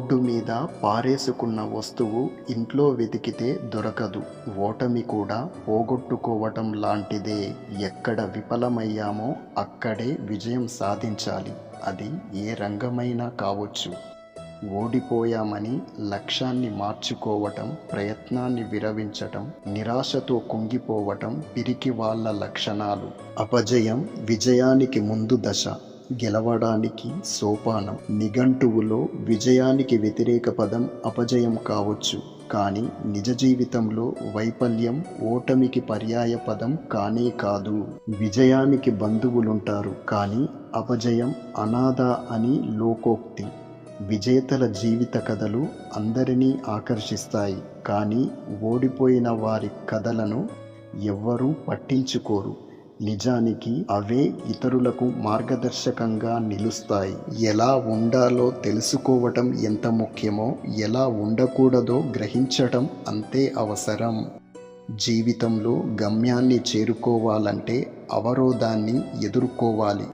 Road మీద పారేసుకున్న వస్తువు ఇంట్లో వెతికితే దొరకదు. ఓటమి కూడా పోగొట్టుకోవటం లాంటిదే. ఎక్కడ విఫలమయ్యామో అక్కడే విజయం సాధించాలి. అది ఏ రంగమైనా కావచ్చు. ఓడిపోయామని లక్ష్యాన్ని మార్చుకోవటం, ప్రయత్నాన్ని విరమించటం, నిరాశతో కుంగిపోవటం పిరికి వాళ్ళ లక్షణాలు. అపజయం విజయానికి ముందు దశ, గెలవడానికి సోపానం. నిఘంటువులో విజయానికి వ్యతిరేక పదం అపజయం కావచ్చు, కానీ నిజ జీవితంలో వైఫల్యం ఓటమికి పర్యాయ పదం కానే కాదు. విజయానికి బంధువులుంటారు, కానీ అపజయం అనాథ అని లోకోక్తి. విజేతల జీవిత కథలు అందరినీ ఆకర్షిస్తాయి, కానీ ఓడిపోయిన వారి కథలను ఎవ్వరూ పట్టించుకోరు. నిజానికి అవే ఇతరులకు మార్గదర్శకంగా నిలుస్తాయి. ఎలా ఉండాలో తెలుసుకోవటం ఎంత ముఖ్యమో, ఎలా ఉండకూడదో గ్రహించటం అంతే అవసరం. జీవితంలో గమ్యాన్ని చేరుకోవాలంటే అవరోధాన్ని ఎదుర్కోవాలి.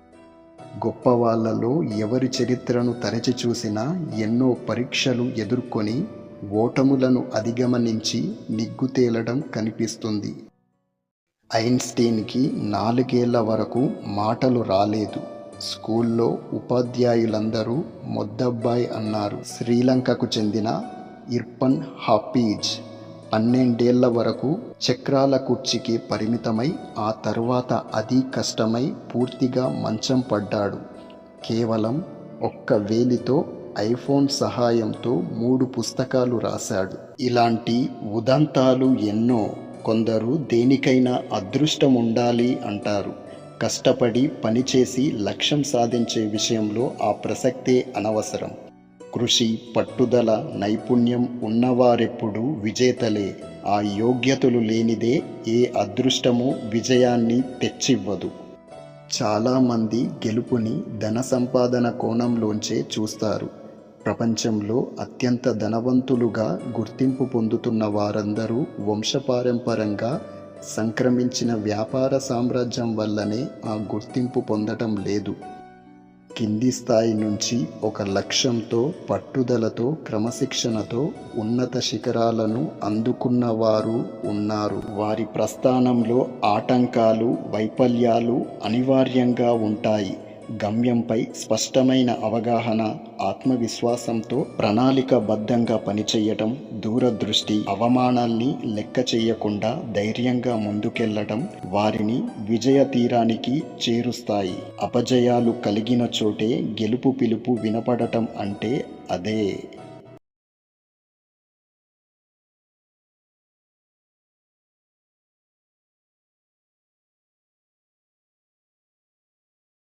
గొప్ప వాళ్ళలో ఎవరి చరిత్రను తరచి చూసినా ఎన్నో పరీక్షలు ఎదుర్కొని ఓటములను అధిగమనించి నిగ్గుతేలడం కనిపిస్తుంది. ఐన్స్టీన్కి 4 ఏళ్ల వరకు మాటలు రాలేదు. స్కూల్లో ఉపాధ్యాయులందరూ మొద్దబ్బాయి అన్నారు. శ్రీలంకకు చెందిన ఇర్ఫన్ హఫీజ్ 12 ఏళ్ల వరకు చక్రాల కుర్చీకి పరిమితమై, ఆ తర్వాత అదీ కష్టమై పూర్తిగా మంచం పడ్డాడు. కేవలం ఒక్క వేలితో ఐఫోన్ సహాయంతో 3 పుస్తకాలు రాశాడు. ఇలాంటి ఉదంతాలు ఎన్నో. కొందరు దేనికైనా అదృష్టం ఉండాలి అంటారు. కష్టపడి పనిచేసి లక్ష్యం సాధించే విషయంలో ఆ ప్రసక్తే అనవసరం. కృషి, పట్టుదల, నైపుణ్యం ఉన్నవారెప్పుడూ విజేతలే. ఆ యోగ్యతలు లేనిదే ఏ అదృష్టమూ విజయాన్ని తెచ్చివ్వదు. చాలామంది గెలుపుని ధన సంపాదన కోణంలోంచే చూస్తారు. ప్రపంచంలో అత్యంత ధనవంతులుగా గుర్తింపు పొందుతున్న వారందరూ వంశపారంపరంగా సంక్రమించిన వ్యాపార సామ్రాజ్యం వల్లనే ఆ గుర్తింపు పొందటం లేదు. కింది స్థాయి నుంచి ఒక లక్ష్యంతో, పట్టుదలతో, క్రమశిక్షణతో ఉన్నత శిఖరాలను అందుకున్న వారు ఉన్నారు. వారి ప్రస్థానంలో ఆటంకాలు, వైఫల్యాలు అనివార్యంగా ఉంటాయి. గమ్యంపై స్పష్టమైన అవగాహన, ఆత్మవిశ్వాసంతో ప్రణాళికాబద్ధంగా పనిచేయటం, దూరదృష్టి, అవమానాల్ని లెక్క చేయకుండా ధైర్యంగా ముందుకెళ్లటం వారిని విజయ తీరానికి చేరుస్తాయి. అపజయాలు కలిగిన చోటే గెలుపు పిలుపు వినపడటం అంటే అదే.